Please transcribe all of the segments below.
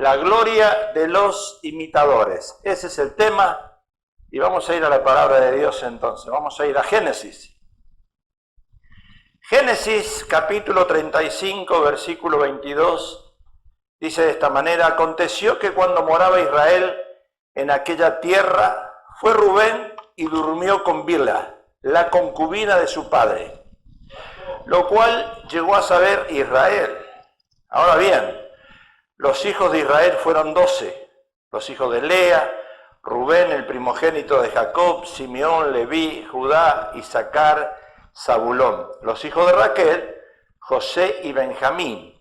La gloria de los imitadores. Ese es el tema y vamos a ir a la palabra de Dios entonces. Vamos a ir a Génesis. Génesis capítulo 35, versículo 22, dice de esta manera: aconteció que cuando moraba Israel en aquella tierra, fue Rubén y durmió con Bilha, la concubina de su padre, lo cual llegó a saber Israel. Ahora bien, los hijos de Israel fueron 12, los hijos de Lea, Rubén, el primogénito de Jacob, Simeón, Leví, Judá, Isaacar, Zabulón. Los hijos de Raquel, José y Benjamín.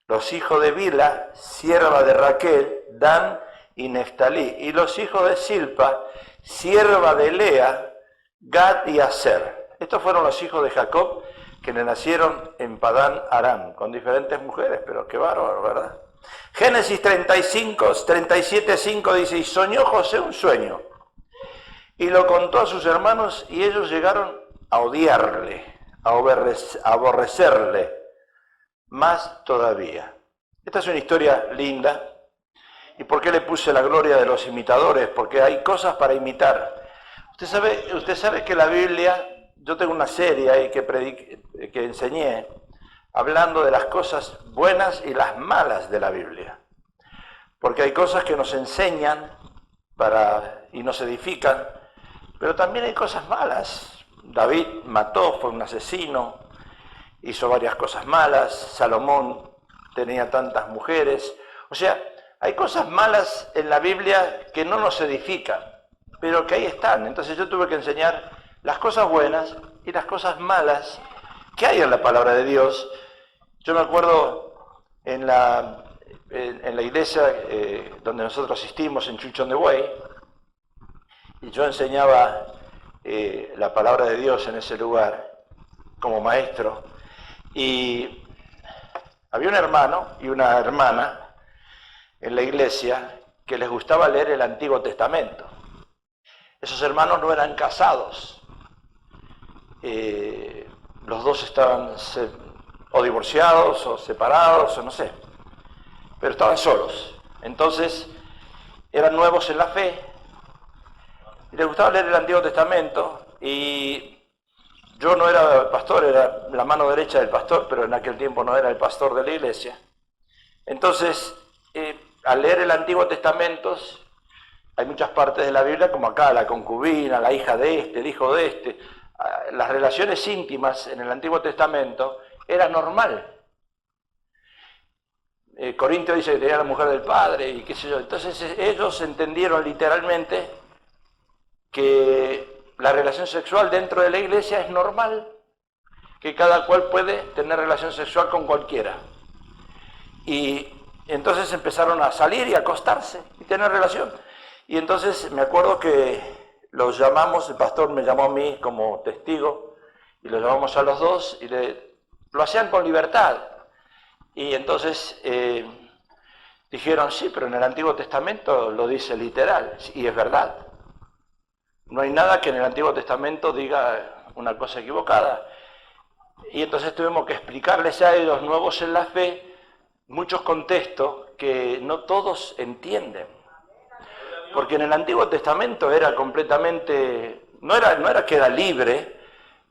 Los hijos de Bilha, sierva de Raquel, Dan y Neftalí. Y los hijos de Silpa, sierva de Lea, Gad y Aser. Estos fueron los hijos de Jacob que le nacieron en Padán Aram, con diferentes mujeres, pero qué bárbaro, ¿verdad? Génesis 37:5 dice: y soñó José un sueño, y lo contó a sus hermanos, y ellos llegaron a odiarle, a aborrecerle, más todavía. Esta es una historia linda. ¿Y por qué le puse la gloria de los imitadores? Porque hay cosas para imitar. Usted sabe que la Biblia, yo tengo una serie ahí que enseñé, hablando de las cosas buenas y las malas de la Biblia. Porque hay cosas que nos enseñan y nos edifican, pero también hay cosas malas. David mató, fue un asesino, hizo varias cosas malas. Salomón tenía tantas mujeres. O sea, hay cosas malas en la Biblia que no nos edifican, pero que ahí están. Entonces yo tuve que enseñar las cosas buenas y las cosas malas que hay en la palabra de Dios. Yo me acuerdo en la iglesia donde nosotros asistimos, en Chuchón de Buey, y yo enseñaba la palabra de Dios en ese lugar como maestro, y había un hermano y una hermana en la iglesia que les gustaba leer el Antiguo Testamento. Esos hermanos no eran casados, los dos estaban o divorciados o separados o no sé, pero estaban solos. Entonces eran nuevos en la fe y les gustaba leer el Antiguo Testamento, y yo no era pastor, era la mano derecha del pastor, pero en aquel tiempo no era el pastor de la iglesia. Entonces, al leer el Antiguo Testamento, hay muchas partes de la Biblia, como acá, la concubina, la hija de este, el hijo de este. Las relaciones íntimas en el Antiguo Testamento era normal. Corintio dice que tenía la mujer del padre y qué sé yo. Entonces ellos entendieron literalmente que la relación sexual dentro de la iglesia es normal, que cada cual puede tener relación sexual con cualquiera. Y entonces empezaron a salir y a acostarse y tener relación. Y entonces me acuerdo que los llamamos, el pastor me llamó a mí como testigo, y los llamamos a los dos, y lo hacían con libertad. Y entonces dijeron: sí, pero en el Antiguo Testamento lo dice literal, y es verdad. No hay nada que en el Antiguo Testamento diga una cosa equivocada. Y entonces tuvimos que explicarles a ellos, nuevos en la fe, muchos contextos que no todos entienden. Porque en el Antiguo Testamento era completamente, no era que era libre,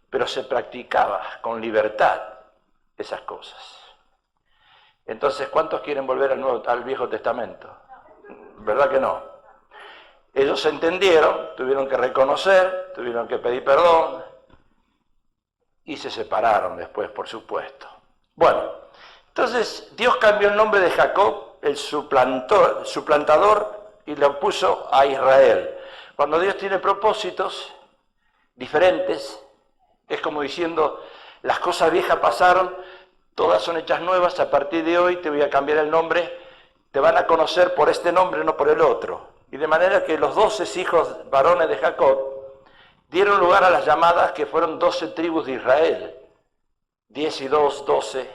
pero se practicaba con libertad esas cosas. Entonces, ¿cuántos quieren volver al Viejo Testamento? ¿Verdad que no? Ellos entendieron, tuvieron que reconocer, tuvieron que pedir perdón, y se separaron después, por supuesto. Bueno, entonces Dios cambió el nombre de Jacob, el suplantador, y lo puso a Israel. Cuando Dios tiene propósitos diferentes, es como diciendo: las cosas viejas pasaron, todas son hechas nuevas, a partir de hoy te voy a cambiar el nombre, te van a conocer por este nombre, no por el otro. Y de manera que los 12 hijos varones de Jacob dieron lugar a las llamadas que fueron 12 tribus de Israel, 10 y 2, 12.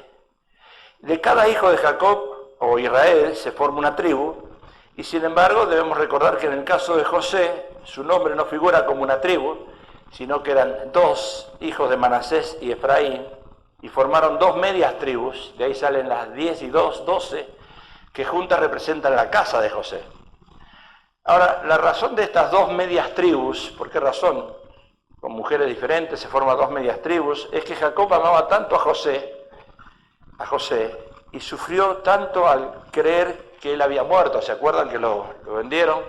De cada hijo de Jacob o Israel se forma una tribu, y sin embargo debemos recordar que en el caso de José, su nombre no figura como una tribu, sino que eran 2 hijos de Manasés y Efraín, y formaron 2 medias tribus, de ahí salen las 10 y 2, 12, que juntas representan la casa de José. Ahora, la razón de estas dos medias tribus, ¿por qué razón? Con mujeres diferentes se forman dos medias tribus, es que Jacob amaba tanto a José, y sufrió tanto al creer que él había muerto. ¿Se acuerdan que lo vendieron?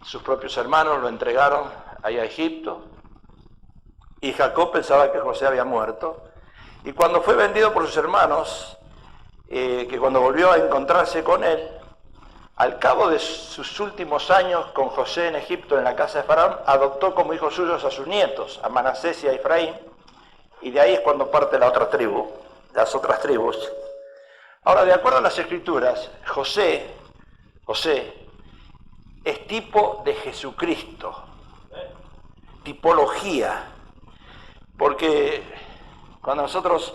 Sus propios hermanos lo entregaron ahí a Egipto, y Jacob pensaba que José había muerto, y cuando fue vendido por sus hermanos, que cuando volvió a encontrarse con él, al cabo de sus últimos años con José en Egipto, en la casa de Faraón, adoptó como hijos suyos a sus nietos, a Manasés y a Efraín, y de ahí es cuando parte la otra tribu, las otras tribus. Ahora, de acuerdo a las Escrituras, José es tipo de Jesucristo, tipología, porque cuando nosotros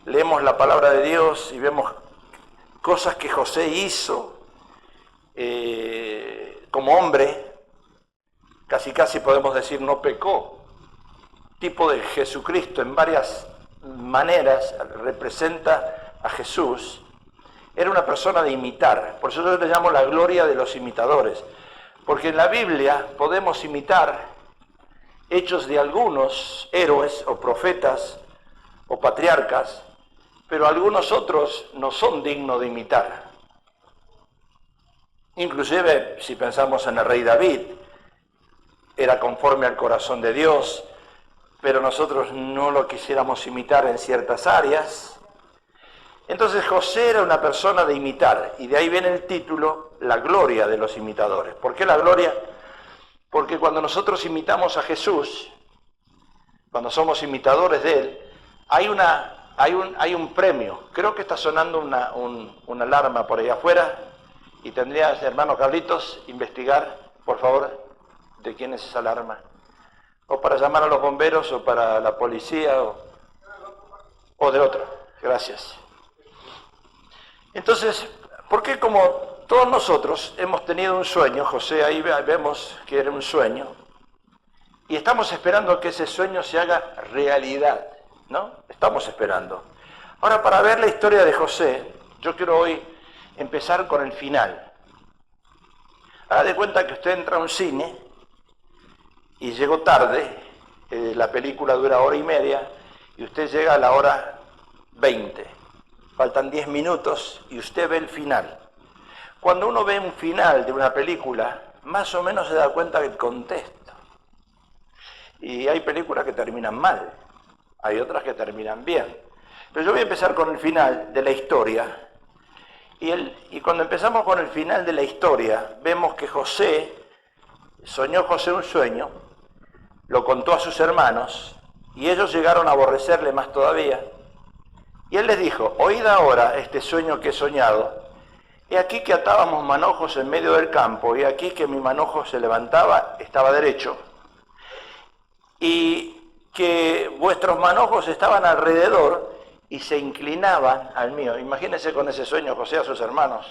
leemos la palabra de Dios y vemos cosas que José hizo, como hombre, casi podemos decir no pecó, tipo de Jesucristo, en varias maneras representa a Jesús. Era una persona de imitar, por eso yo le llamo la gloria de los imitadores, porque en la Biblia podemos imitar hechos de algunos héroes o profetas o patriarcas, pero algunos otros no son dignos de imitar. Inclusive, si pensamos en el rey David, era conforme al corazón de Dios, pero nosotros no lo quisiéramos imitar en ciertas áreas. Entonces José era una persona de imitar, y de ahí viene el título, la gloria de los imitadores. ¿Por qué la gloria? Porque cuando nosotros imitamos a Jesús, cuando somos imitadores de Él, hay un premio. Creo que está sonando una alarma por ahí afuera, y tendrías, hermano Carlitos, investigar, por favor, de quién es esa alarma. O para llamar a los bomberos, o para la policía, o de otro. Gracias. Entonces, ¿por qué como todos nosotros hemos tenido un sueño? José, ahí vemos que era un sueño, y estamos esperando que ese sueño se haga realidad, ¿no? Estamos esperando. Ahora, para ver la historia de José, yo quiero hoy empezar con el final. Haga de cuenta que usted entra a un cine y llegó tarde, la película dura 1h30 y usted llega a la hora 20. Faltan 10 minutos y usted ve el final. Cuando uno ve un final de una película, más o menos se da cuenta del contexto. Y hay películas que terminan mal, hay otras que terminan bien. Pero yo voy a empezar con el final de la historia. Y cuando empezamos con el final de la historia, vemos que soñó José un sueño, lo contó a sus hermanos, y ellos llegaron a aborrecerle más todavía. Y él les dijo: oíd ahora este sueño que he soñado. He aquí que atábamos manojos en medio del campo, y aquí que mi manojo se levantaba, estaba derecho, y que vuestros manojos estaban alrededor y se inclinaban al mío. Imagínense con ese sueño José a sus hermanos.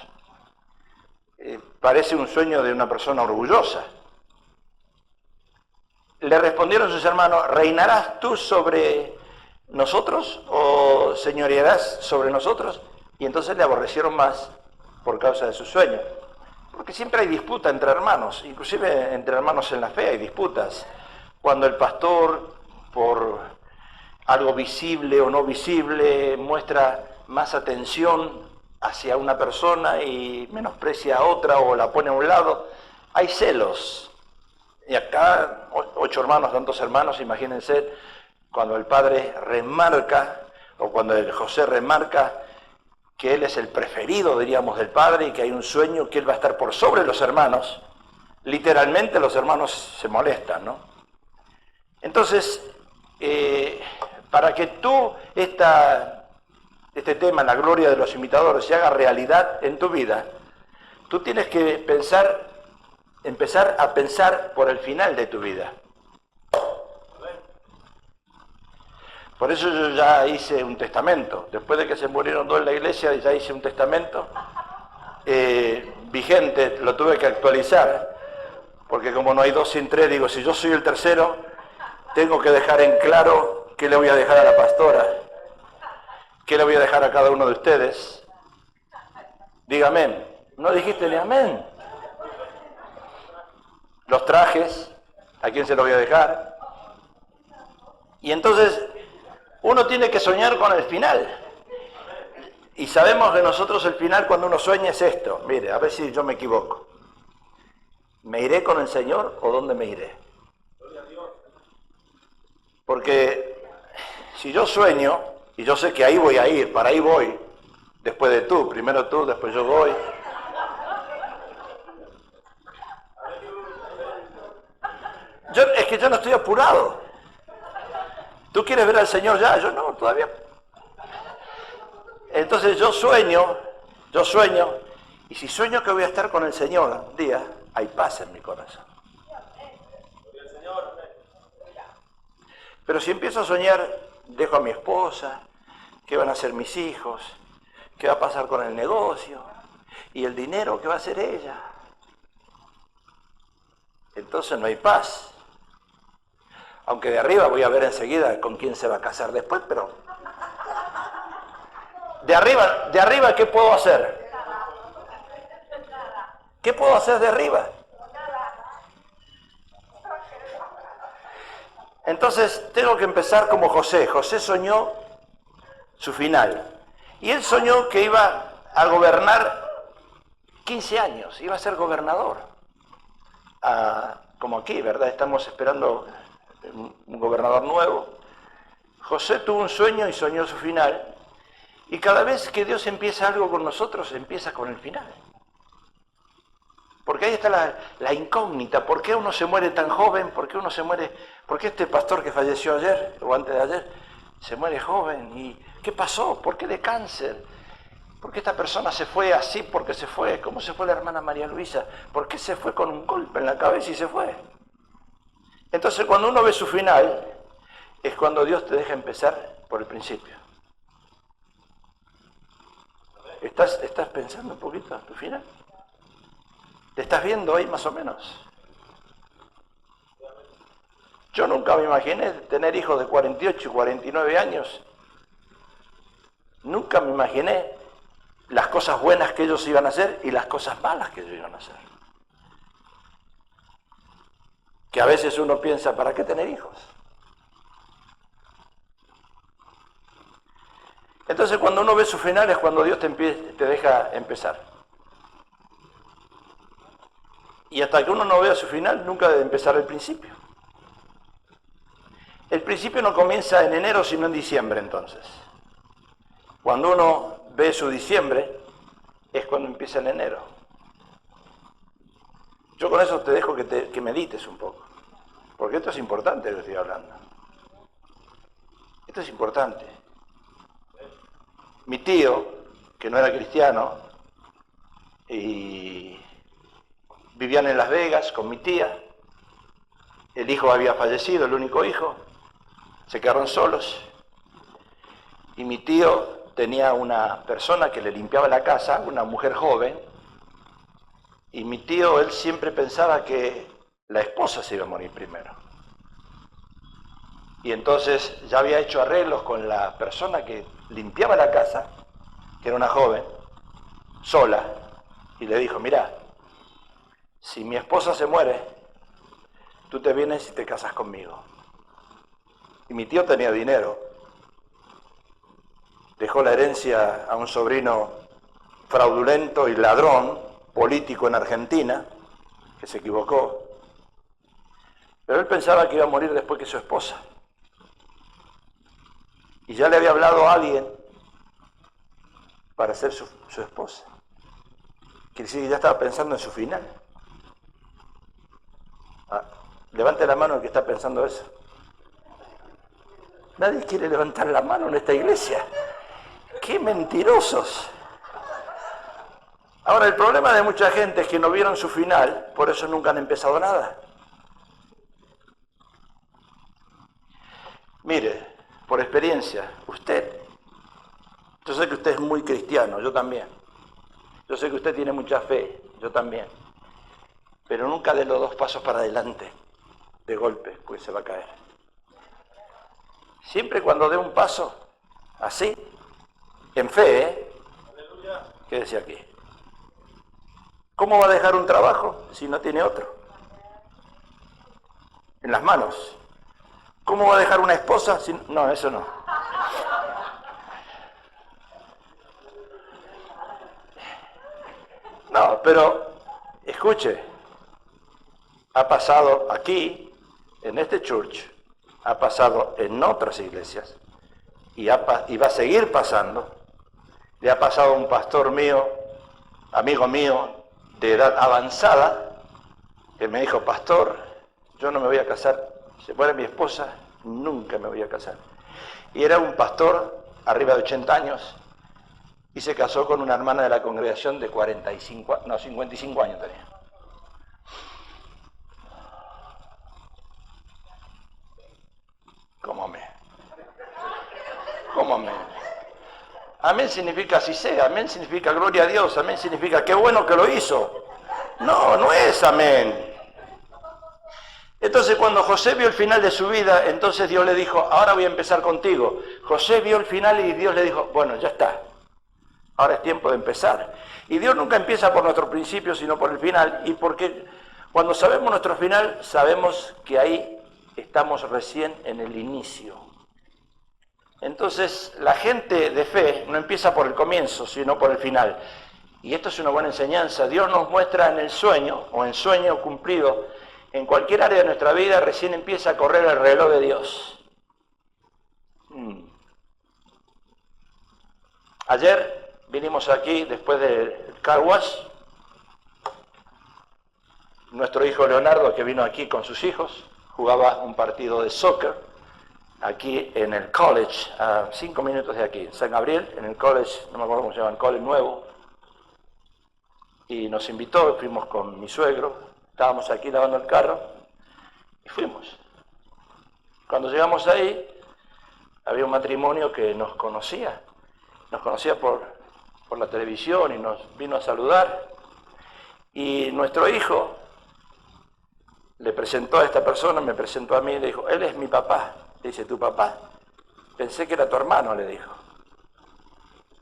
Parece un sueño de una persona orgullosa. Le respondieron sus hermanos: ¿reinarás tú sobre nosotros o señorearás sobre nosotros? Y entonces le aborrecieron más por causa de su sueño. Porque siempre hay disputa entre hermanos, inclusive entre hermanos en la fe hay disputas. Cuando el pastor, por algo visible o no visible, muestra más atención hacia una persona y menosprecia a otra o la pone a un lado, hay celos. Y acá, 8 hermanos, tantos hermanos, imagínense, cuando el padre remarca, o cuando el José remarca que él es el preferido, diríamos, del padre, y que hay un sueño que él va a estar por sobre los hermanos, literalmente los hermanos se molestan, ¿no? Entonces, para que este tema, la gloria de los imitadores, se haga realidad en tu vida, tú tienes que empezar a pensar por el final de tu vida. Por eso yo ya hice un testamento. Después de que se murieron 2 en la iglesia, ya hice un testamento vigente, lo tuve que actualizar, porque como no hay 2 sin 3, digo, si yo soy el tercero, tengo que dejar en claro qué le voy a dejar a la pastora, qué le voy a dejar a cada uno de ustedes. Diga amén. No dijiste ni amén. Los trajes, ¿a quién se los voy a dejar? Y entonces uno tiene que soñar con el final. Y sabemos que nosotros el final cuando uno sueña es esto. Mire, a ver si yo me equivoco. ¿Me iré con el Señor o dónde me iré? Porque si yo sueño, y yo sé que ahí voy a ir, para ahí voy, después de tú, primero tú, después yo voy. Es que yo no estoy apurado. Tú quieres ver al Señor ya, yo no, todavía. Entonces yo sueño, y si sueño que voy a estar con el Señor un día, hay paz en mi corazón. Pero si empiezo a soñar, dejo a mi esposa, qué van a hacer mis hijos, qué va a pasar con el negocio, y el dinero que va a hacer ella. Entonces no hay paz. Aunque de arriba voy a ver enseguida con quién se va a casar después, pero de arriba, ¿qué puedo hacer? ¿Qué puedo hacer de arriba? Entonces tengo que empezar como José. José soñó su final. Y él soñó que iba a gobernar 15 años, iba a ser gobernador. Como aquí, ¿verdad? Estamos esperando un gobernador nuevo. José tuvo un sueño y soñó su final. Y cada vez que Dios empieza algo con nosotros, empieza con el final. Porque ahí está la incógnita. ¿Por qué uno se muere tan joven? ¿Por qué uno se muere? ¿Por qué este pastor que falleció ayer o antes de ayer se muere joven? ¿Y qué pasó? ¿Por qué de cáncer? ¿Por qué esta persona se fue así? ¿Por qué se fue? ¿Cómo se fue la hermana María Luisa? ¿Por qué se fue con un golpe en la cabeza y se fue? Entonces cuando uno ve su final, es cuando Dios te deja empezar por el principio. ¿Estás pensando un poquito en tu final? ¿Te estás viendo ahí más o menos? Yo nunca me imaginé tener hijos de 48 y 49 años. Nunca me imaginé las cosas buenas que ellos iban a hacer y las cosas malas que ellos iban a hacer. Que a veces uno piensa, ¿para qué tener hijos? Entonces cuando uno ve su final es cuando Dios te deja empezar. Y hasta que uno no vea su final, nunca debe empezar el principio. El principio no comienza en enero, sino en diciembre, entonces. Cuando uno ve su diciembre, es cuando empieza en enero. Yo con eso te dejo que medites un poco. Porque esto es importante lo que estoy hablando. Esto es importante. Mi tío, que no era cristiano, y vivían en Las Vegas con mi tía. El hijo había fallecido, el único hijo. Se quedaron solos. Y mi tío tenía una persona que le limpiaba la casa, una mujer joven. Y mi tío, él siempre pensaba que la esposa se iba a morir primero. Y entonces ya había hecho arreglos con la persona que limpiaba la casa, que era una joven, sola. Y le dijo, mirá, si mi esposa se muere, tú te vienes y te casas conmigo. Y mi tío tenía dinero. Dejó la herencia a un sobrino fraudulento y ladrón, político en Argentina, que se equivocó. Pero él pensaba que iba a morir después que su esposa. Y ya le había hablado a alguien para ser su esposa. Quiere decir que ya estaba pensando en su final. Levante la mano el que está pensando eso. Nadie quiere levantar la mano en esta iglesia. ¡Qué mentirosos! Ahora, el problema de mucha gente es que no vieron su final, por eso nunca han empezado nada. Mire, por experiencia, yo sé que usted es muy cristiano, yo también. Yo sé que usted tiene mucha fe, yo también. Pero nunca dé los 2 pasos para adelante, de golpe, pues se va a caer. Siempre cuando dé un paso, así, en fe, ¿Qué decía aquí? ¿Cómo va a dejar un trabajo si no tiene otro en las manos? ¿Cómo va a dejar una esposa si no, eso no? No, pero escuche, ha pasado aquí, en este church, ha pasado en otras iglesias y va a seguir pasando. Le ha pasado a un pastor mío, amigo mío, de edad avanzada, que me dijo: pastor, yo no me voy a casar, se muere mi esposa, nunca me voy a casar. Y era un pastor arriba de 80 años y se casó con una hermana de la congregación de 55 años tenía. ¿Cómo me? Amén significa así sea, amén significa gloria a Dios, amén significa qué bueno que lo hizo. No, no es amén. Entonces cuando José vio el final de su vida, entonces Dios le dijo: ahora voy a empezar contigo. José vio el final y Dios le dijo: bueno, ya está, ahora es tiempo de empezar. Y Dios nunca empieza por nuestro principio, sino por el final, y porque cuando sabemos nuestro final, sabemos que ahí estamos recién en el inicio. Entonces, la gente de fe no empieza por el comienzo, sino por el final. Y esto es una buena enseñanza. Dios nos muestra en el sueño, o en sueño cumplido, en cualquier área de nuestra vida, recién empieza a correr el reloj de Dios. Ayer vinimos aquí, después del car wash, nuestro hijo Leonardo, que vino aquí con sus hijos, jugaba un partido de soccer, aquí en el college, a 5 minutos de aquí, en San Gabriel, en el college, no me acuerdo cómo se llama, el college nuevo, y nos invitó, fuimos con mi suegro, estábamos aquí lavando el carro, y fuimos. Cuando llegamos ahí, había un matrimonio que nos conocía por la televisión y nos vino a saludar, y nuestro hijo le presentó a esta persona, me presentó a mí, le dijo: él es mi papá. Le dice: ¿tu papá? Pensé que era tu hermano, le dijo.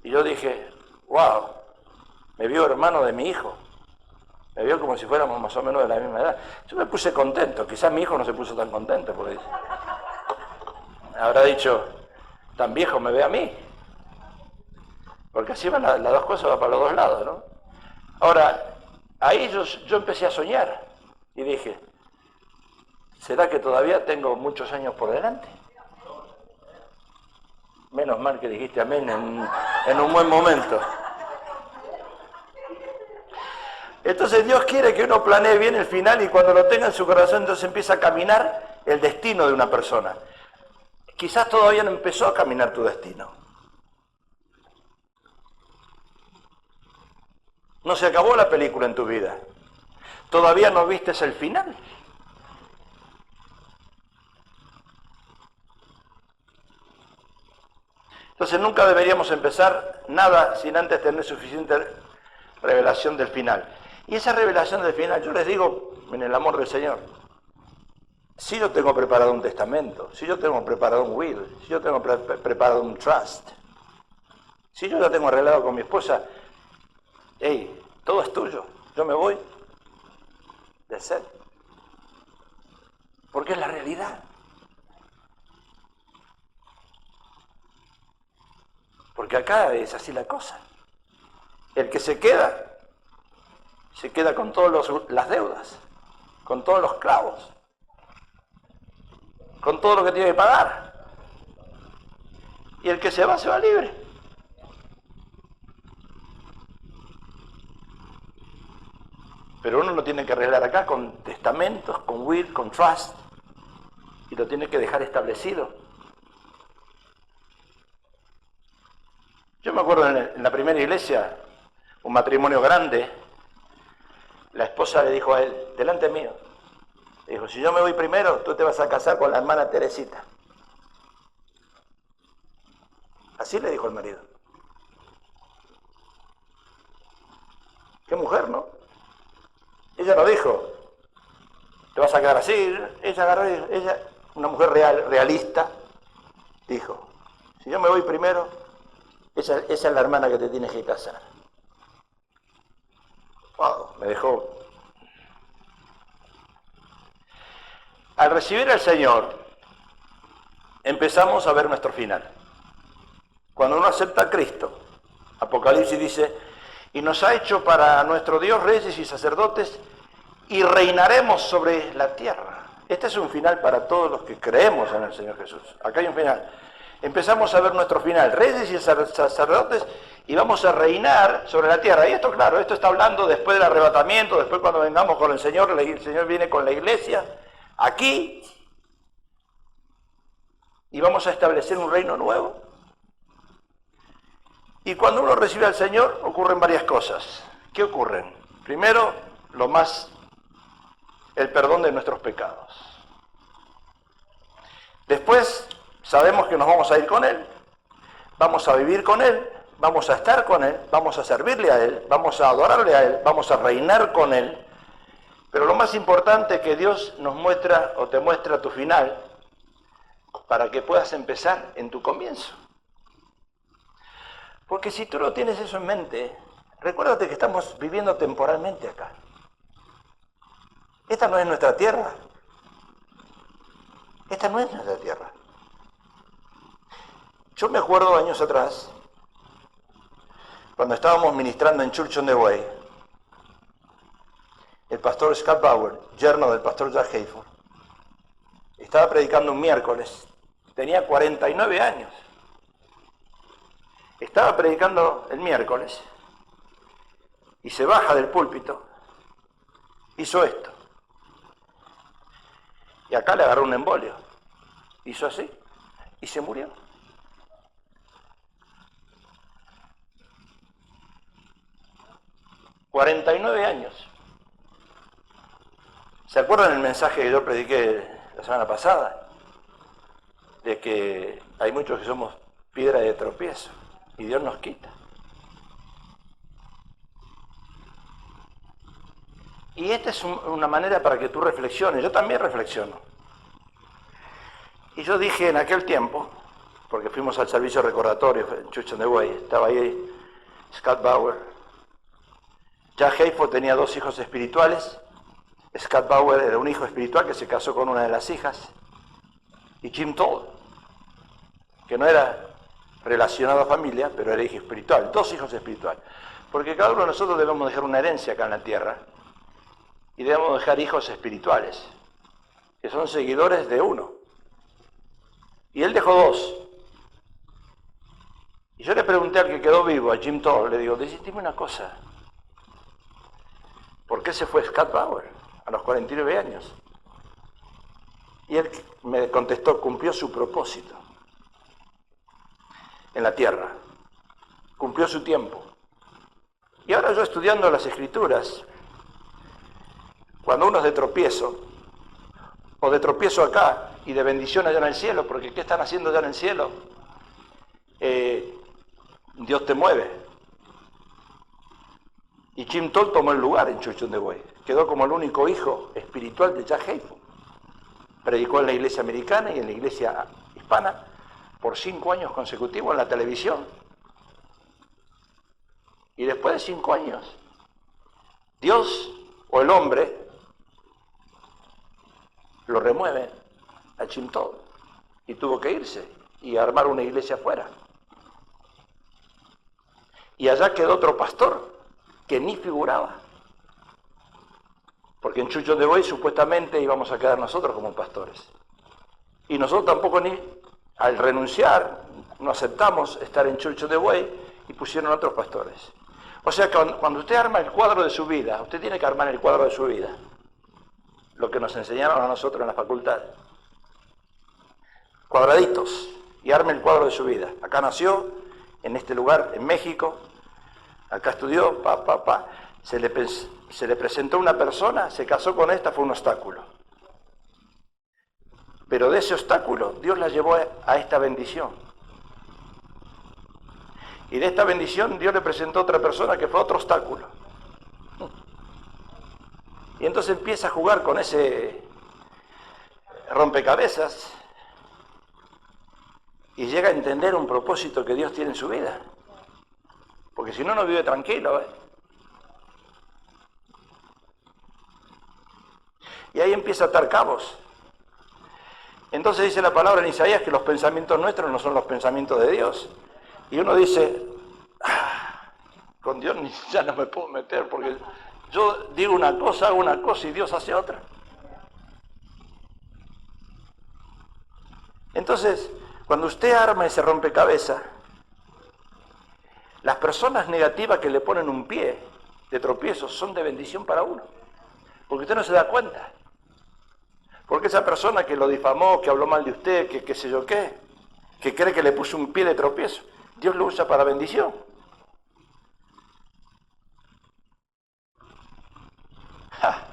Y yo dije: wow, me vio hermano de mi hijo. Me vio como si fuéramos más o menos de la misma edad. Yo me puse contento, quizás mi hijo no se puso tan contento, porque habrá dicho: tan viejo me ve a mí. Porque así van las dos cosas, van para los dos lados, ¿no? Ahora, ahí yo empecé a soñar y dije: ¿será que todavía tengo muchos años por delante? Menos mal que dijiste amén en un buen momento. Entonces Dios quiere que uno planee bien el final, y cuando lo tenga en su corazón, entonces empieza a caminar el destino de una persona. Quizás todavía no empezó a caminar tu destino. No se acabó la película en tu vida. Todavía no vistes el final. Entonces nunca deberíamos empezar nada sin antes tener suficiente revelación del final. Y esa revelación del final, yo les digo, en el amor del Señor, si yo tengo preparado un testamento, si yo tengo preparado un will, si yo tengo preparado un trust, si yo ya tengo arreglado con mi esposa, hey, todo es tuyo, yo me voy de ser. Porque es la realidad. Porque acá es así la cosa. El que se queda con todas las deudas, con todos los clavos, con todo lo que tiene que pagar. Y el que se va libre. Pero uno lo tiene que arreglar acá con testamentos, con will, con trust, y lo tiene que dejar establecido. Yo me acuerdo en la primera iglesia, un matrimonio grande, la esposa le dijo a él, delante mío, le dijo: si yo me voy primero, tú te vas a casar con la hermana Teresita. Así le dijo el marido. Qué mujer, ¿no? Ella no dijo, te vas a quedar así. Ella agarró, una mujer realista, dijo: si yo me voy primero, esa es la hermana que te tienes que casar. Wow, me dejó. Al recibir al Señor, empezamos a ver nuestro final. Cuando uno acepta a Cristo, Apocalipsis dice, y nos ha hecho para nuestro Dios reyes y sacerdotes, y reinaremos sobre la tierra. Este es un final para todos los que creemos en el Señor Jesús. Acá hay un final. Empezamos a ver nuestro final, reyes y sacerdotes, y vamos a reinar sobre la tierra. Y esto, claro, esto está hablando después del arrebatamiento, después cuando vengamos con el Señor viene con la iglesia, aquí, y vamos a establecer un reino nuevo. Y cuando uno recibe al Señor, ocurren varias cosas. ¿Qué ocurren? Primero, el perdón de nuestros pecados. Después, sabemos que nos vamos a ir con Él, vamos a vivir con Él, vamos a estar con Él, vamos a servirle a Él, vamos a adorarle a Él, vamos a reinar con Él. Pero lo más importante es que Dios nos muestra o te muestra tu final para que puedas empezar en tu comienzo. Porque si tú no tienes eso en mente, recuérdate que estamos viviendo temporalmente acá. Esta no es nuestra tierra. Esta no es nuestra tierra. Yo me acuerdo años atrás, cuando estábamos ministrando en Church on the Way, el pastor Scott Bauer, yerno del pastor Jack Hayford, estaba predicando un miércoles, tenía 49 años. Estaba predicando el miércoles y se baja del púlpito, hizo esto. Y acá le agarró un embolio, hizo así y se murió. ...49 años. ¿Se acuerdan el mensaje que yo prediqué la semana pasada? De que hay muchos que somos piedra de tropiezo y Dios nos quita. Y esta es una manera para que tú reflexiones. Yo también reflexiono. Y yo dije en aquel tiempo, porque fuimos al servicio recordatorio en Church on the Way, estaba ahí Scott Bauer. Jack Hayford tenía 2 hijos espirituales. Scott Bauer era un hijo espiritual que se casó con una de las hijas. Y Jim Toll, que no era relacionado a familia, pero era hijo espiritual. 2 hijos espirituales. Porque cada uno de nosotros debemos dejar una herencia acá en la tierra. Y debemos dejar hijos espirituales, que son seguidores de uno. Y él dejó 2. Y yo le pregunté al que quedó vivo, a Jim Toll, le digo, dime una cosa. ¿Por qué se fue Scott Bauer a los 49 años? Y él me contestó, cumplió su propósito en la tierra, cumplió su tiempo. Y ahora yo estudiando las Escrituras, cuando uno es de tropiezo, o de tropiezo acá y de bendición allá en el cielo, porque ¿qué están haciendo allá en el cielo? Dios te mueve. Y Jim Toll tomó el lugar en Church on the Way. Quedó como el único hijo espiritual de Jack Hayford. Predicó en la iglesia americana y en la iglesia hispana por 5 años consecutivos en la televisión. Y después de 5 años, Dios o el hombre lo remueve a Jim Toll y tuvo que irse y armar una iglesia afuera. Y allá quedó otro pastor que ni figuraba. Porque en Church on the Way supuestamente íbamos a quedar nosotros como pastores. Y nosotros tampoco al renunciar, no aceptamos estar en Church on the Way y pusieron otros pastores. O sea que cuando usted arma el cuadro de su vida, usted tiene que armar el cuadro de su vida. Lo que nos enseñaron a nosotros en la facultad. Cuadraditos. Y arme el cuadro de su vida. Acá nació, en este lugar, en México. Acá estudió, Se le presentó una persona, se casó con esta, fue un obstáculo. Pero de ese obstáculo, Dios la llevó a esta bendición. Y de esta bendición, Dios le presentó a otra persona que fue otro obstáculo. Y entonces empieza a jugar con ese rompecabezas y llega a entender un propósito que Dios tiene en su vida. Porque si no, no vive tranquilo, Y ahí empieza a atar cabos. Entonces dice la palabra en Isaías que los pensamientos nuestros no son los pensamientos de Dios. Y uno dice, con Dios ya no me puedo meter porque yo digo una cosa, hago una cosa y Dios hace otra. Entonces, cuando usted arma ese rompecabezas, las personas negativas que le ponen un pie de tropiezo son de bendición para uno. Porque usted no se da cuenta. Porque esa persona que lo difamó, que habló mal de usted, que qué sé yo qué, que cree que le puso un pie de tropiezo, Dios lo usa para bendición. ¡Ja!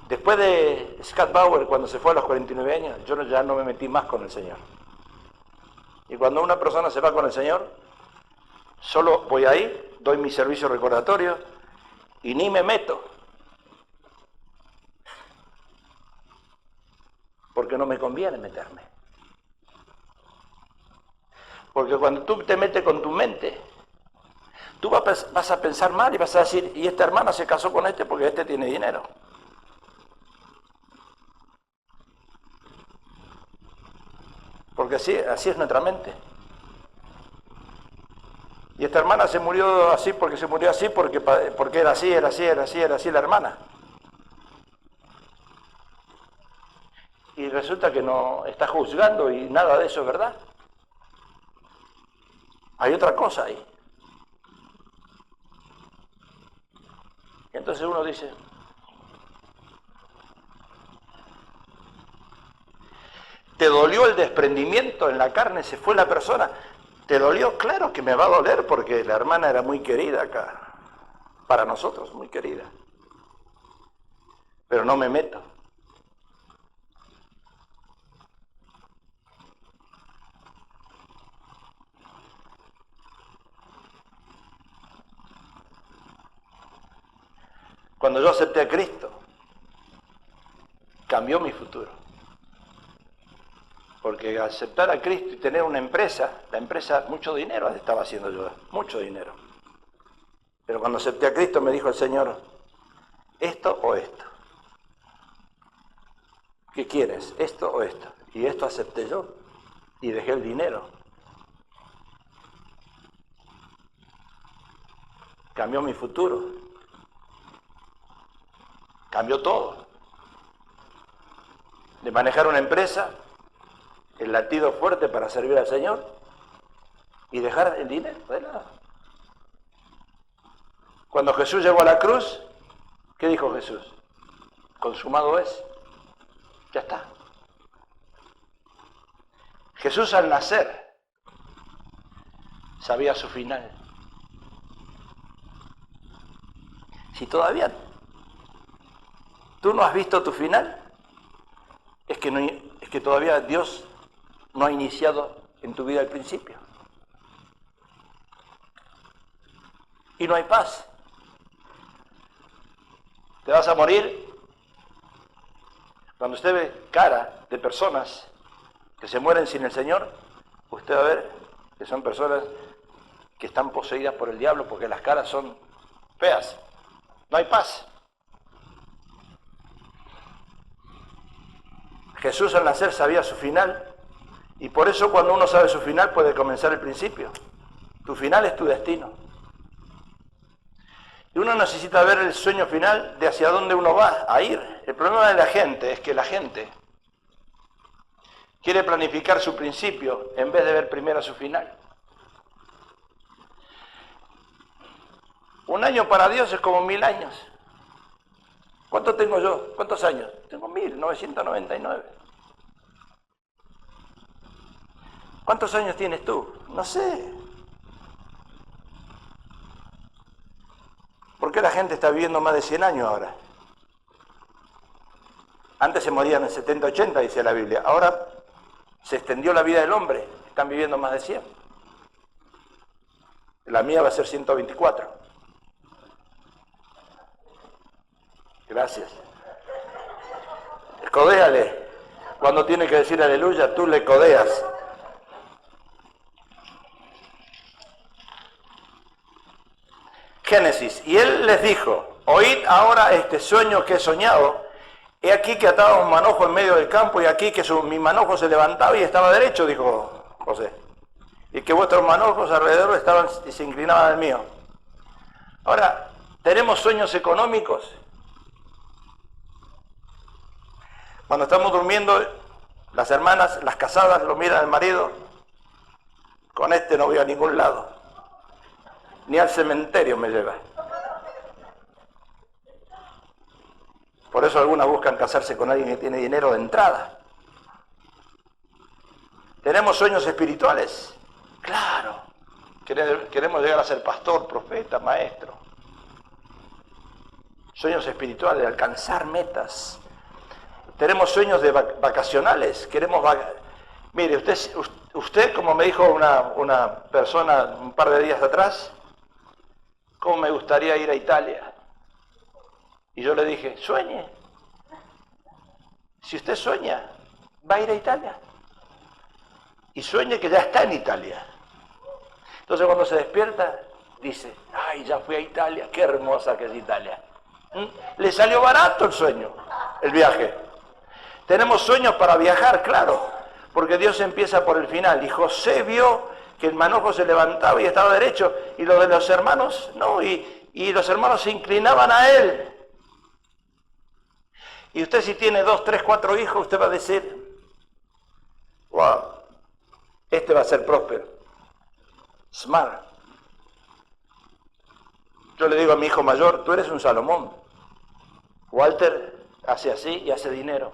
Después de Scott Bauer, cuando se fue a los 49 años, yo ya no me metí más con el Señor. Y cuando una persona se va con el Señor, solo voy ahí, doy mi servicio recordatorio y ni me meto. Porque no me conviene meterme. Porque cuando tú te metes con tu mente, tú vas a pensar mal y vas a decir, y esta hermana se casó con este porque este tiene dinero. Porque así es nuestra mente. Y esta hermana se murió así porque era así la hermana. Y resulta que no está juzgando y nada de eso es verdad. Hay otra cosa ahí. Y entonces uno dice, ¿te dolió el desprendimiento en la carne? ¿Se fue la persona? ¿Te dolió? Claro que me va a doler porque la hermana era muy querida acá. Para nosotros, muy querida. Pero no me meto. Cuando yo acepté a Cristo, cambió mi futuro. Porque aceptar a Cristo y tener una empresa, la empresa, mucho dinero estaba haciendo yo, mucho dinero. Pero cuando acepté a Cristo me dijo el Señor, ¿esto o esto? ¿Qué quieres? ¿Esto o esto? Y esto acepté yo y dejé el dinero. Cambió mi futuro. Cambió todo. De manejar una empresa, el latido fuerte para servir al Señor y dejar el dinero de lado. Cuando Jesús llegó a la cruz, ¿qué dijo Jesús? Consumado es. Ya está. Jesús al nacer sabía su final. Si todavía tú no has visto tu final, es que todavía Dios no ha iniciado en tu vida el principio. Y no hay paz. Te vas a morir. Cuando usted ve cara de personas que se mueren sin el Señor, usted va a ver que son personas que están poseídas por el diablo porque las caras son feas. No hay paz. Jesús al nacer sabía su final y por eso cuando uno sabe su final puede comenzar el principio. Tu final es tu destino. Y uno necesita ver el sueño final de hacia dónde uno va a ir. El problema de la gente es que la gente quiere planificar su principio en vez de ver primero su final. Un año para Dios es como 1000 años. ¿Cuánto tengo yo? ¿Cuántos años? Tengo 1999. ¿Cuántos años tienes tú? No sé. ¿Por qué la gente está viviendo más de 100 años ahora? Antes se morían en 70, 80, dice la Biblia. Ahora se extendió la vida del hombre. Están viviendo más de 100. La mía va a ser 124. Gracias. Codéale. Cuando tiene que decir aleluya, tú le codeas. Génesis. Y él les dijo, oíd ahora este sueño que he soñado. He aquí que ataba un manojo en medio del campo, y aquí que mi manojo se levantaba y estaba derecho, dijo José. Y que vuestros manojos alrededor estaban y se inclinaban al mío. Ahora, ¿tenemos sueños económicos? Cuando estamos durmiendo, las hermanas, las casadas, lo miran al marido. Con este no voy a ningún lado. Ni al cementerio me lleva. Por eso algunas buscan casarse con alguien que tiene dinero de entrada. ¿Tenemos sueños espirituales? Claro. Queremos llegar a ser pastor, profeta, maestro. Sueños espirituales, de alcanzar metas. Tenemos sueños de vacacionales. Mire, usted, como me dijo una persona un par de días atrás, ¿cómo me gustaría ir a Italia? Y yo le dije, sueñe. Si usted sueña, va a ir a Italia. Y sueñe que ya está en Italia. Entonces cuando se despierta, dice, ay, ya fui a Italia, qué hermosa que es Italia. Le salió barato el sueño, el viaje. Tenemos sueños para viajar, claro, porque Dios empieza por el final. Y José vio que el manojo se levantaba y estaba derecho, y lo de los hermanos, no, y los hermanos se inclinaban a él. Y usted, si tiene 2, 3, 4 hijos, usted va a decir, wow, este va a ser próspero, smart. Yo le digo a mi hijo mayor, tú eres un Salomón. Walter hace así y hace dinero.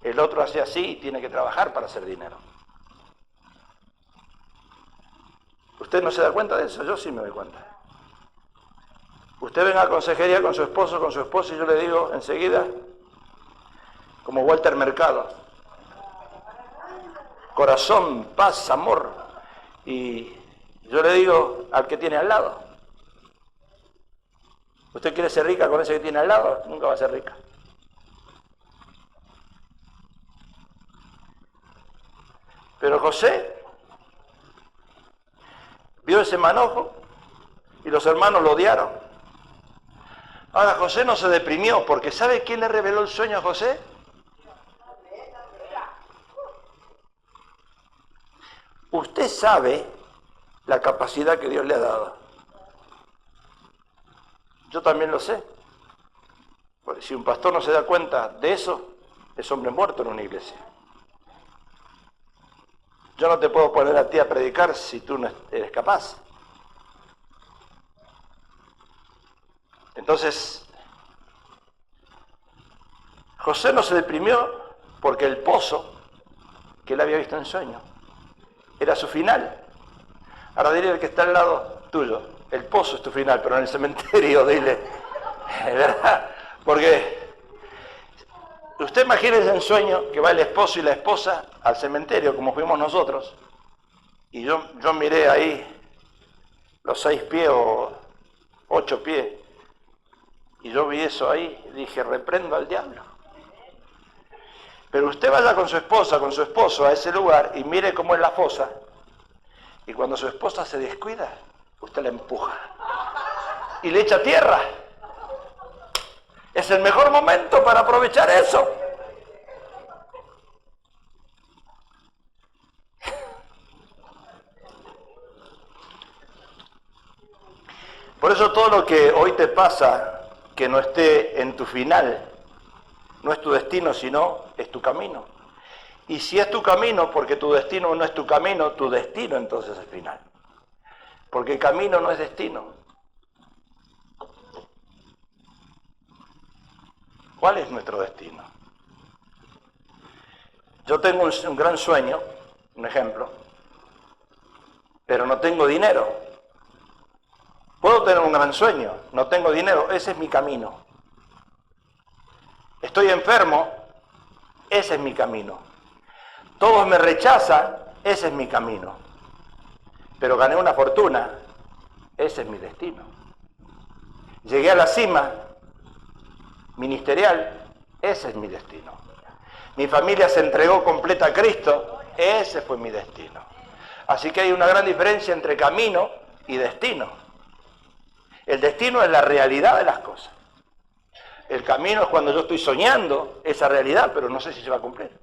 El otro hace así y tiene que trabajar para hacer dinero. ¿Usted no se da cuenta de eso? Yo sí me doy cuenta. Usted venga a consejería con su esposo, y yo le digo enseguida, como Walter Mercado, corazón, paz, amor. Y yo le digo al que tiene al lado, ¿usted quiere ser rica con ese que tiene al lado? Nunca va a ser rica. Pero José vio ese manojo y los hermanos lo odiaron. Ahora José no se deprimió, porque ¿sabe quién le reveló el sueño a José? Usted sabe la capacidad que Dios le ha dado. Yo también lo sé. Porque si un pastor no se da cuenta de eso, es hombre muerto en una iglesia. Yo no te puedo poner a ti a predicar si tú no eres capaz. Entonces, José no se deprimió porque el pozo que él había visto en sueño era su final. Ahora dile al que está al lado tuyo, el pozo es tu final, pero en el cementerio dile, ¿verdad? Porque usted imagínese en sueño que va el esposo y la esposa al cementerio, como fuimos nosotros, y yo miré ahí los 6 pies o 8 pies, y yo vi eso ahí y dije, reprendo al diablo. Pero usted vaya con su esposa, con su esposo a ese lugar y mire cómo es la fosa, y cuando su esposa se descuida, usted la empuja y le echa tierra. Es el mejor momento para aprovechar eso. Por eso todo lo que hoy te pasa, que no esté en tu final, no es tu destino, sino es tu camino. Y si es tu camino, porque tu destino no es tu camino, tu destino entonces es final. Porque el camino no es destino. ¿Cuál es nuestro destino? Yo tengo un gran sueño, un ejemplo, pero no tengo dinero. Puedo tener un gran sueño, no tengo dinero, ese es mi camino. Estoy enfermo, ese es mi camino. Todos me rechazan, ese es mi camino. Pero gané una fortuna, ese es mi destino. Llegué a la cima ministerial, ese es mi destino. Mi familia se entregó completa a Cristo, ese fue mi destino. Así que hay una gran diferencia entre camino y destino. El destino es la realidad de las cosas. El camino es cuando yo estoy soñando esa realidad, pero no sé si se va a cumplir.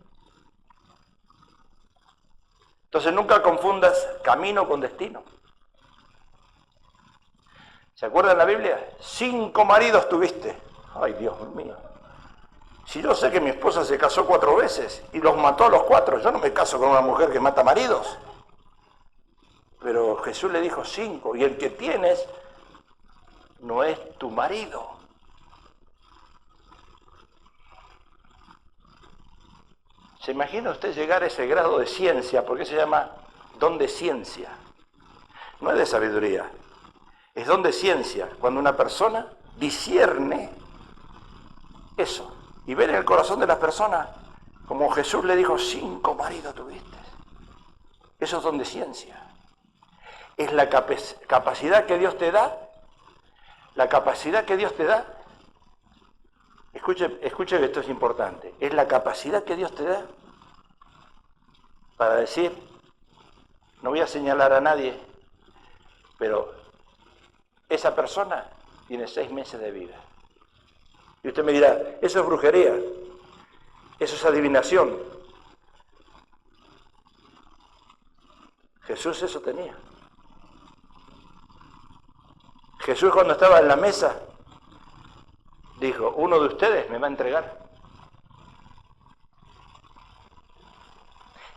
Entonces nunca confundas camino con destino. ¿Se acuerdan la Biblia? 5 maridos tuviste. Ay, Dios mío. Si yo sé que mi esposa se casó 4 veces y los mató a los 4, yo no me caso con una mujer que mata maridos. Pero Jesús le dijo 5, y el que tienes no es tu marido. ¿Se imagina usted llegar a ese grado de ciencia? ¿Por qué se llama don de ciencia? No es de sabiduría, es don de ciencia. Cuando una persona discierne eso y ve en el corazón de las personas, como Jesús le dijo, 5 maridos tuviste. Eso es don de ciencia. Es la capacidad que Dios te da, la capacidad que Dios te da. Escuche que esto es importante. Es la capacidad que Dios te da para decir, no voy a señalar a nadie, pero esa persona tiene 6 meses de vida. Y usted me dirá, eso es brujería, eso es adivinación. Jesús eso tenía. Jesús cuando estaba en la mesa dijo, uno de ustedes me va a entregar.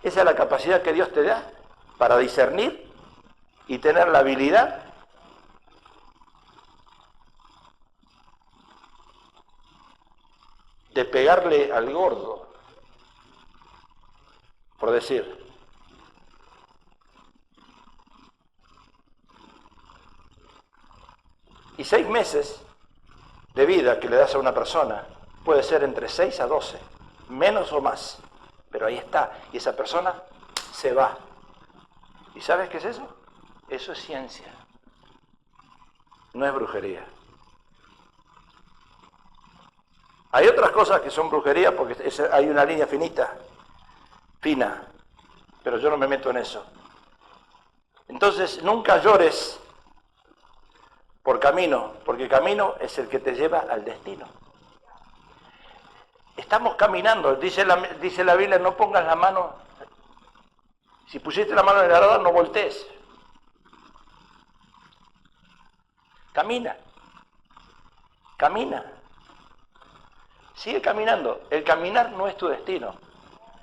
Esa es la capacidad que Dios te da para discernir y tener la habilidad de pegarle al gordo, por decir. Y 6 meses de vida que le das a una persona puede ser entre 6 a 12, menos o más, pero ahí está, y esa persona se va. ¿Y sabes qué es eso? Eso es ciencia, no es brujería. Hay otras cosas que son brujería porque hay una línea fina, pero yo no me meto en eso. Entonces nunca llores por camino, porque camino es el que te lleva al destino. Estamos caminando, dice la Biblia, no pongas la mano, si pusiste la mano en el arador, no voltees. Camina, sigue caminando. El caminar no es tu destino,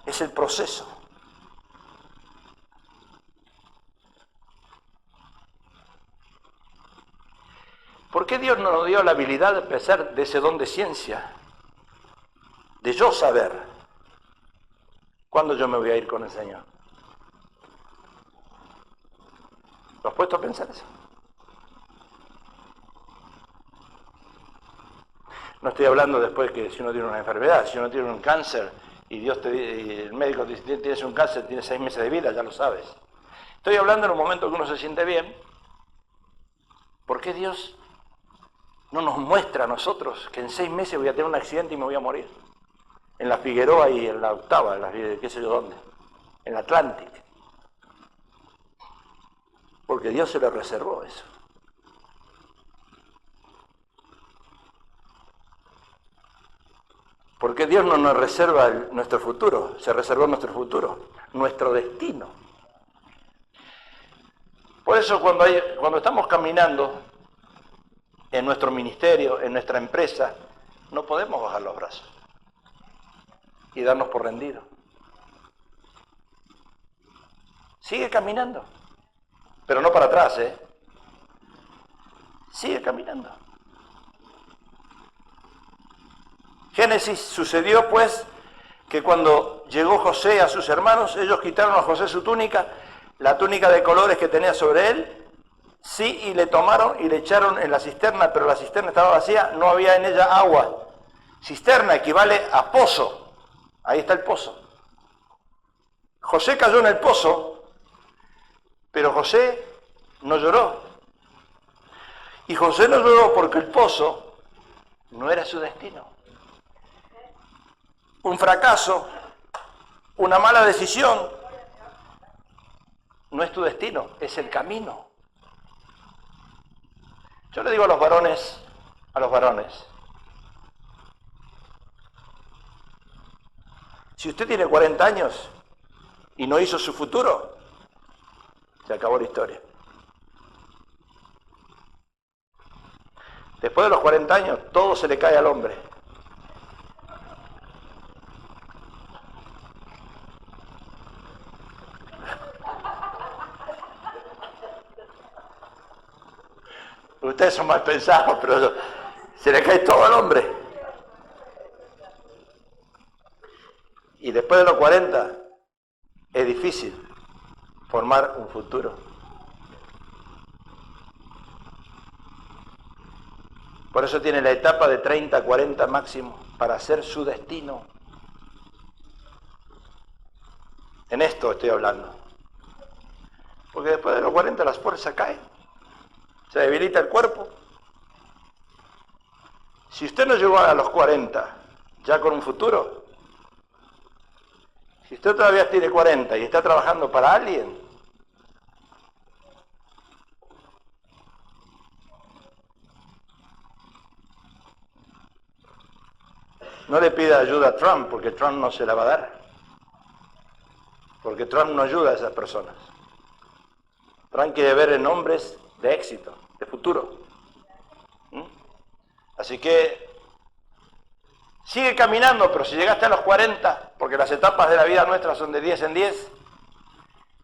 es el proceso. ¿Por qué Dios no nos dio la habilidad de empezar de ese don de ciencia? De yo saber cuándo yo me voy a ir con el Señor. ¿Lo has puesto a pensar eso? No estoy hablando después que si uno tiene una enfermedad, si uno tiene un cáncer y el médico dice tienes un cáncer, tienes 6 meses de vida, ya lo sabes. Estoy hablando en un momento que uno se siente bien. ¿Por qué Dios no nos muestra a nosotros que en 6 meses voy a tener un accidente y me voy a morir? En la Figueroa y en la Octava, qué sé yo dónde, en la Atlantic. Porque Dios se le reservó eso. Porque Dios no nos reserva nuestro futuro, se reservó nuestro futuro, nuestro destino. Por eso cuando estamos caminando en nuestro ministerio, en nuestra empresa, no podemos bajar los brazos y darnos por rendidos. Sigue caminando, pero no para atrás, Sigue caminando. Génesis sucedió pues que cuando llegó José a sus hermanos, ellos quitaron a José su túnica, la túnica de colores que tenía sobre él, sí, y le tomaron y le echaron en la cisterna, pero la cisterna estaba vacía, no había en ella agua. Cisterna equivale a pozo, ahí está el pozo. José cayó en el pozo, pero José no lloró. Y José no lloró porque el pozo no era su destino. Un fracaso, una mala decisión, no es tu destino, es el camino. Yo le digo a los varones, si usted tiene 40 años y no hizo su futuro, se acabó la historia. Después de los 40 años, todo se le cae al hombre. Ustedes son mal pensados, pero se le cae todo al hombre. Y después de los 40, es difícil formar un futuro. Por eso tiene la etapa de 30, 40 máximo, para hacer su destino. En esto estoy hablando. Porque después de los 40 las fuerzas caen. Se debilita el cuerpo. Si usted no llegó a los 40 ya con un futuro, si usted todavía tiene 40 y está trabajando para alguien, no le pida ayuda a Trump, porque Trump no se la va a dar. Porque Trump no ayuda a esas personas. Trump quiere ver en hombres de éxito, de futuro. Así que sigue caminando, pero si llegaste a los 40, porque las etapas de la vida nuestra son de 10 en 10,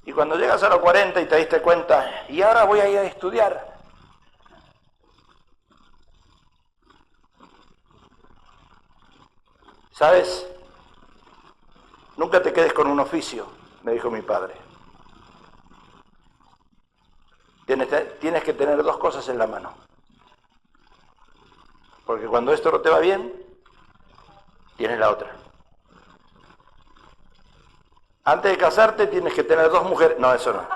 y cuando llegas a los 40 y te diste cuenta, y ahora voy a ir a estudiar. ¿Sabes? Nunca te quedes con un oficio, me dijo mi padre. Tienes que tener dos cosas en la mano. Porque cuando esto no te va bien, tienes la otra. Antes de casarte tienes que tener dos mujeres. No, eso no.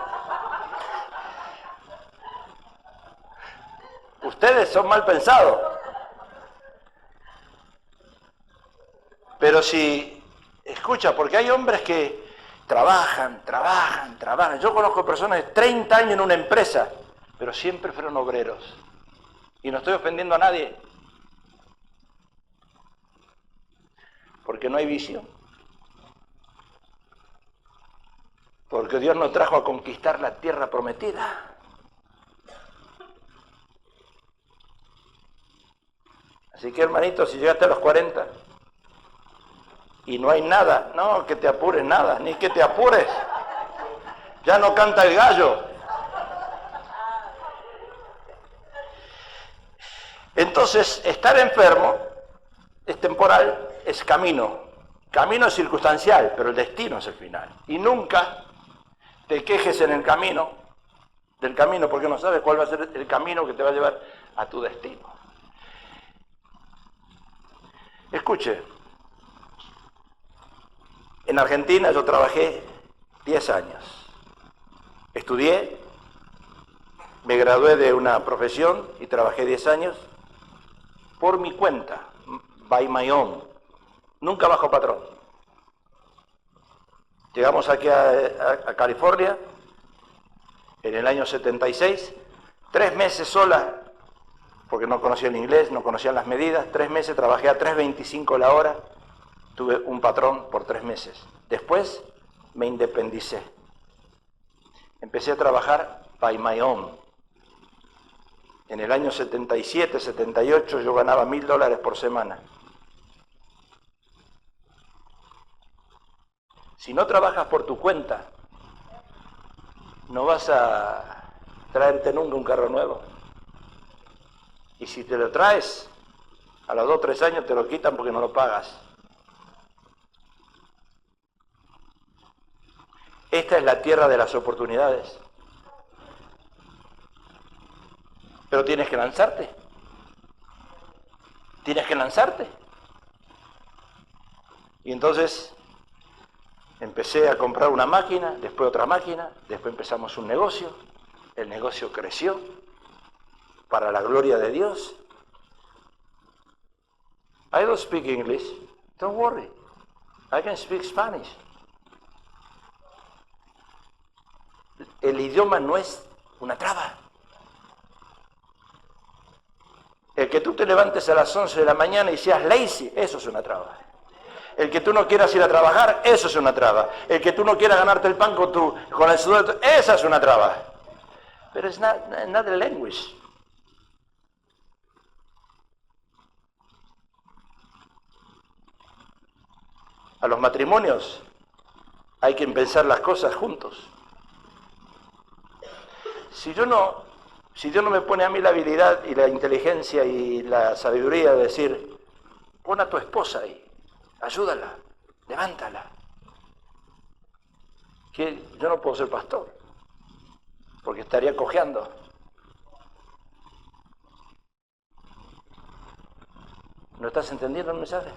Ustedes son mal pensados. Pero si, escucha, porque hay hombres que trabajan. Yo conozco personas de 30 años en una empresa, pero siempre fueron obreros. Y no estoy ofendiendo a nadie. Porque no hay visión. Porque Dios nos trajo a conquistar la tierra prometida. Así que, hermanito, si llegaste a los 40 y no hay nada, no que te apures nada, ni que te apures. Ya no canta el gallo. Entonces, estar enfermo es temporal, es camino. Camino es circunstancial, pero el destino es el final. Y nunca te quejes en el camino, del camino, porque no sabes cuál va a ser el camino que te va a llevar a tu destino. Escuche, en Argentina yo trabajé 10 años. Estudié, me gradué de una profesión y trabajé 10 años por mi cuenta, by my own, nunca bajo patrón. Llegamos aquí a California en el año 76, 3 meses sola, porque no conocía el inglés, no conocía las medidas, 3 meses, trabajé a $3.25 la hora, tuve un patrón por 3 meses. Después me independicé. Empecé a trabajar by my own. En el año 77, 78 yo ganaba $1.000 por semana. Si no trabajas por tu cuenta, no vas a traerte nunca un carro nuevo. Y si te lo traes, a los 2 o 3 años te lo quitan porque no lo pagas. Esta es la tierra de las oportunidades. Pero tienes que lanzarte. Tienes que lanzarte. Y entonces empecé a comprar una máquina, después otra máquina, después empezamos un negocio. El negocio creció para la gloria de Dios. I don't speak English. Don't worry. I can speak Spanish. El idioma no es una traba. El que tú te levantes a las 11 de la mañana y seas lazy, eso es una traba. El que tú no quieras ir a trabajar, eso es una traba. El que tú no quieras ganarte el pan con el sudor, esa es una traba. Pero es not the language. A los matrimonios hay que pensar las cosas juntos. Si Dios no me pone a mí la habilidad y la inteligencia y la sabiduría de decir, pon a tu esposa ahí, ayúdala, levántala. Que yo no puedo ser pastor, porque estaría cojeando. ¿No estás entendiendo el mensaje?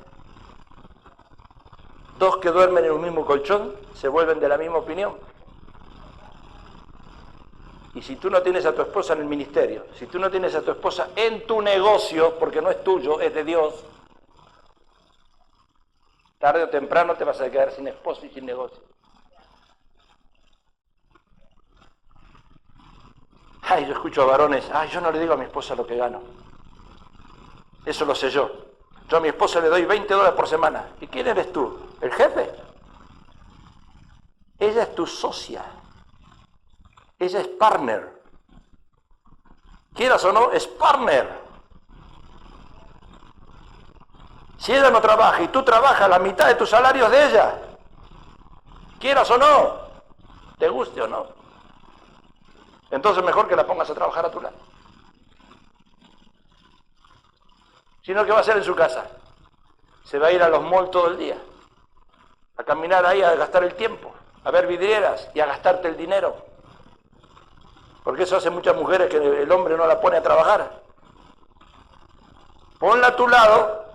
Dos que duermen en un mismo colchón se vuelven de la misma opinión. Y si tú no tienes a tu esposa en el ministerio, si tú no tienes a tu esposa en tu negocio, porque no es tuyo, es de Dios, tarde o temprano te vas a quedar sin esposa y sin negocio. Ay, yo escucho a varones, ay, yo no le digo a mi esposa lo que gano. Eso lo sé yo. Yo a mi esposa le doy $20 por semana. ¿Y quién eres tú? ¿El jefe? Ella es tu socia. Ella es partner. Quieras o no, es partner. Si ella no trabaja y tú trabajas, la mitad de tu salario es de ella. Quieras o no, te guste o no. Entonces mejor que la pongas a trabajar a tu lado. Sino que va a hacer en su casa. Se va a ir a los malls todo el día. A caminar ahí, a gastar el tiempo. A ver vidrieras y a gastarte el dinero. Porque eso hace muchas mujeres que el hombre no la pone a trabajar. Ponla a tu lado,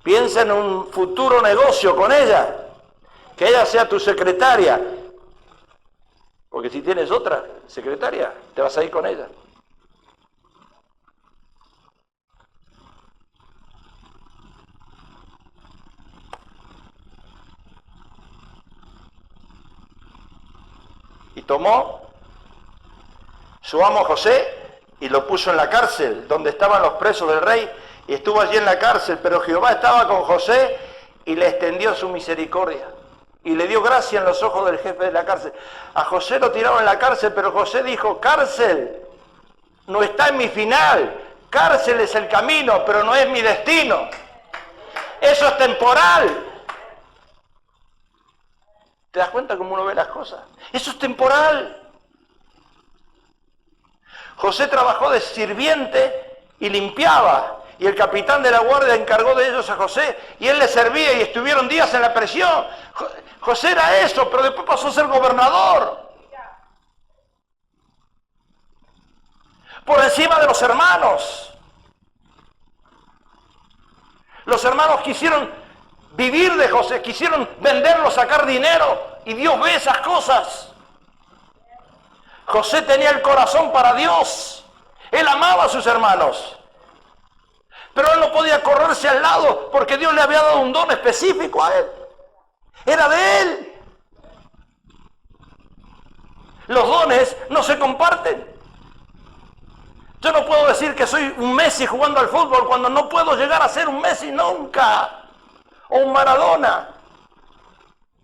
piensa en un futuro negocio con ella, que ella sea tu secretaria. Porque si tienes otra secretaria, te vas a ir con ella. Y tomó su amo José y lo puso en la cárcel, donde estaban los presos del rey, y estuvo allí en la cárcel, pero Jehová estaba con José y le extendió su misericordia, y le dio gracia en los ojos del jefe de la cárcel. A José lo tiraron en la cárcel, pero José dijo, cárcel no está en mi final, cárcel es el camino, pero no es mi destino. Eso es temporal. ¿Te das cuenta cómo uno ve las cosas? Eso es temporal. José trabajó de sirviente y limpiaba, y el capitán de la guardia encargó de ellos a José, y él le servía y estuvieron días en la prisión. José era eso, pero después pasó a ser gobernador. Por encima de los hermanos. Los hermanos quisieron vivir de José, quisieron venderlo, sacar dinero, y Dios ve esas cosas. José tenía el corazón para Dios. Él amaba a sus hermanos. Pero él no podía correrse al lado porque Dios le había dado un don específico a él. Era de él. Los dones no se comparten. Yo no puedo decir que soy un Messi jugando al fútbol cuando no puedo llegar a ser un Messi nunca. O un Maradona.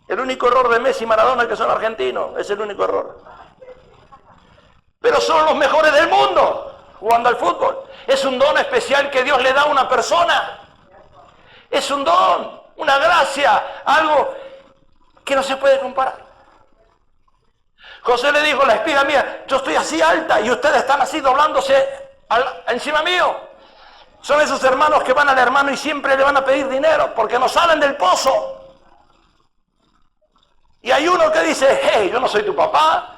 El único error de Messi y Maradona es que son argentinos. Es el único error. Pero son los mejores del mundo jugando al fútbol. Es un don especial que Dios le da a una persona. Es un don, una gracia, algo que no se puede comparar. José le dijo, la espiga mía, yo estoy así alta y ustedes están así doblándose encima mío. Son esos hermanos que van al hermano y siempre le van a pedir dinero porque no salen del pozo. Y hay uno que dice, hey, yo no soy tu papá.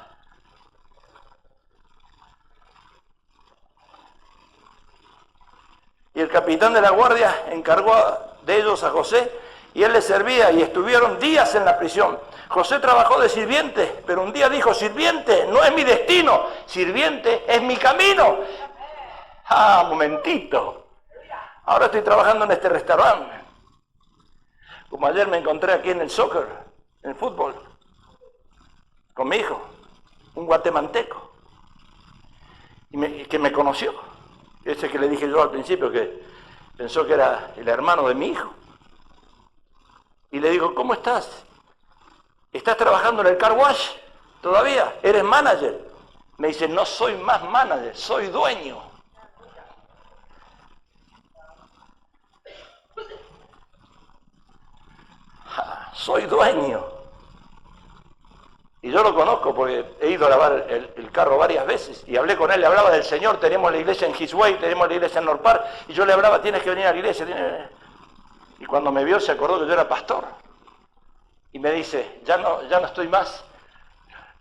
Y el capitán de la guardia encargó de ellos a José, y él les servía, y estuvieron días en la prisión. José trabajó de sirviente, pero un día dijo, sirviente no es mi destino, sirviente es mi camino. Ah, momentito. Ahora estoy trabajando en este restaurante. Como ayer me encontré aquí en el soccer, en el fútbol, con mi hijo, un guatemalteco, que me conoció. Ese que le dije yo al principio, que pensó que era el hermano de mi hijo. Y le digo, ¿cómo estás? ¿Estás trabajando en el car wash todavía? ¿Eres manager? Me dice, no soy más manager, soy dueño. Soy dueño. Y yo lo conozco porque he ido a lavar el carro varias veces y hablé con él, le hablaba del Señor, tenemos la iglesia en His Way, tenemos la iglesia en North Park, y yo le hablaba, tienes que venir a la iglesia. Y cuando me vio se acordó que yo era pastor. Y me dice, ya no estoy más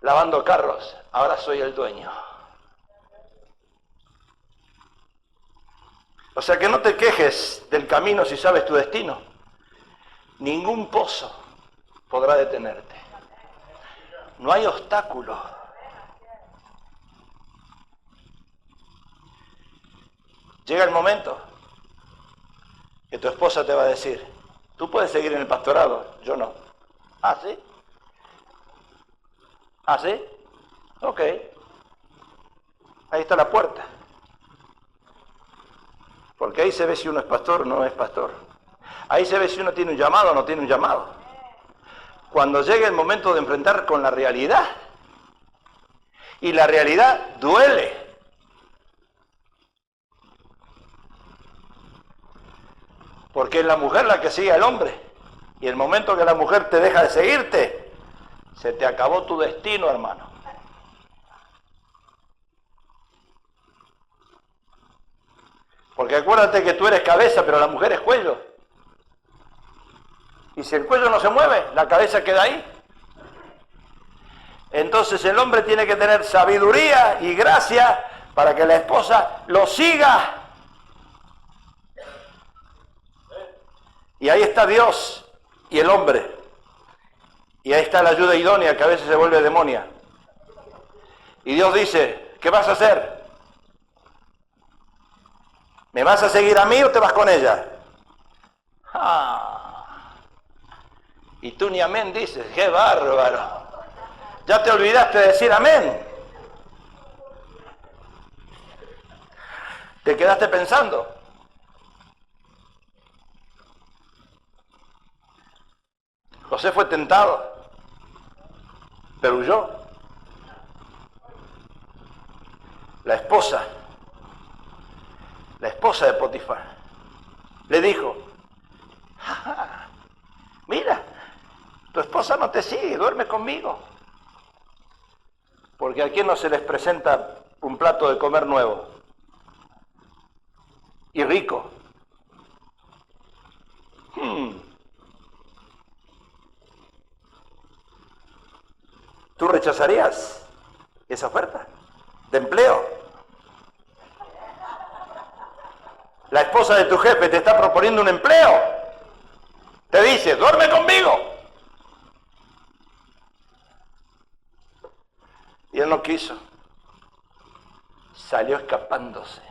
lavando carros, ahora soy el dueño. O sea que no te quejes del camino si sabes tu destino. Ningún pozo podrá detenerte. No hay obstáculo. Llega el momento que tu esposa te va a decir, tú puedes seguir en el pastorado, yo no. ¿Ah, sí? ¿Ah, sí? Ok. Ahí está la puerta. Porque ahí se ve si uno es pastor o no es pastor. Ahí se ve si uno tiene un llamado o no tiene un llamado. Cuando llegue el momento de enfrentar con la realidad, y la realidad duele. Porque es la mujer la que sigue al hombre. Y el momento que la mujer te deja de seguirte, se te acabó tu destino, hermano. Porque acuérdate que tú eres cabeza, pero la mujer es cuello. Y si el cuello no se mueve, la cabeza queda ahí. Entonces el hombre tiene que tener sabiduría y gracia para que la esposa lo siga. Y ahí está Dios y el hombre. Y ahí está la ayuda idónea que a veces se vuelve demonia. Y Dios dice, ¿qué vas a hacer? ¿Me vas a seguir a mí o te vas con ella? Y tú ni amén dices, ¡qué bárbaro! Ya te olvidaste de decir amén. Te quedaste pensando. José fue tentado, pero huyó. La esposa de Potifar, le dijo, mira, tu esposa no te sigue, duerme conmigo. Porque a quién no se les presenta un plato de comer nuevo y rico. ¿Tú rechazarías esa oferta de empleo? La esposa de tu jefe te está proponiendo un empleo. Te dice, duerme conmigo. Y él no quiso. Salió escapándose.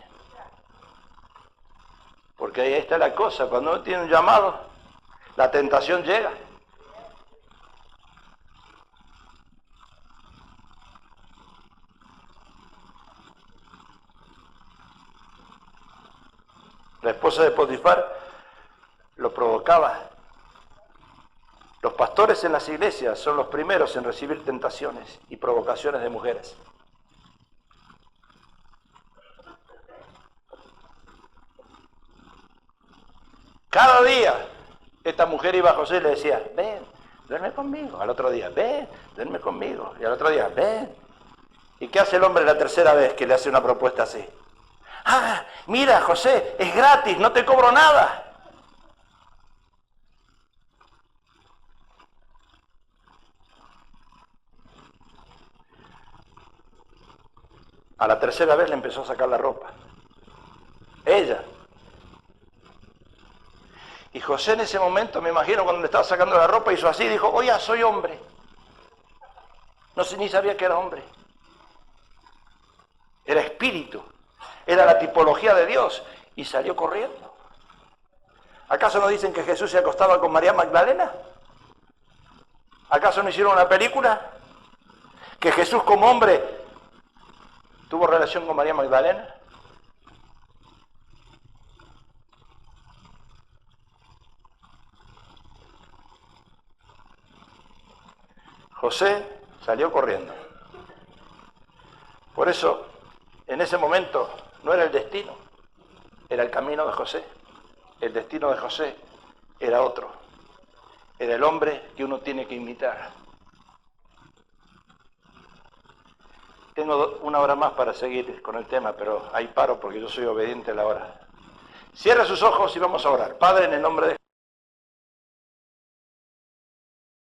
Porque ahí está la cosa. Cuando uno tiene un llamado, la tentación llega. La esposa de Potifar lo provocaba. Los pastores en las iglesias son los primeros en recibir tentaciones y provocaciones de mujeres. Cada día esta mujer iba a José y le decía, ven, duerme conmigo. Al otro día, ven, duerme conmigo. Y al otro día, ven. ¿Y qué hace el hombre la tercera vez que le hace una propuesta así? Ah, mira, José, es gratis, no te cobro nada. A la tercera vez le empezó a sacar la ropa. Ella. Y José en ese momento, me imagino, cuando le estaba sacando la ropa, hizo así, dijo, oye, soy hombre. No sé, ni sabía que era hombre. Era espíritu. Era la tipología de Dios. Y salió corriendo. ¿Acaso no dicen que Jesús se acostaba con María Magdalena? ¿Acaso no hicieron una película? Que Jesús como hombre tuvo relación con María Magdalena. José salió corriendo. Por eso, en ese momento, no era el destino, era el camino de José. El destino de José era otro. Era el hombre que uno tiene que imitar. Tengo una hora más para seguir con el tema, pero ahí paro porque yo soy obediente a la hora. Cierra sus ojos y vamos a orar. Padre, en el nombre de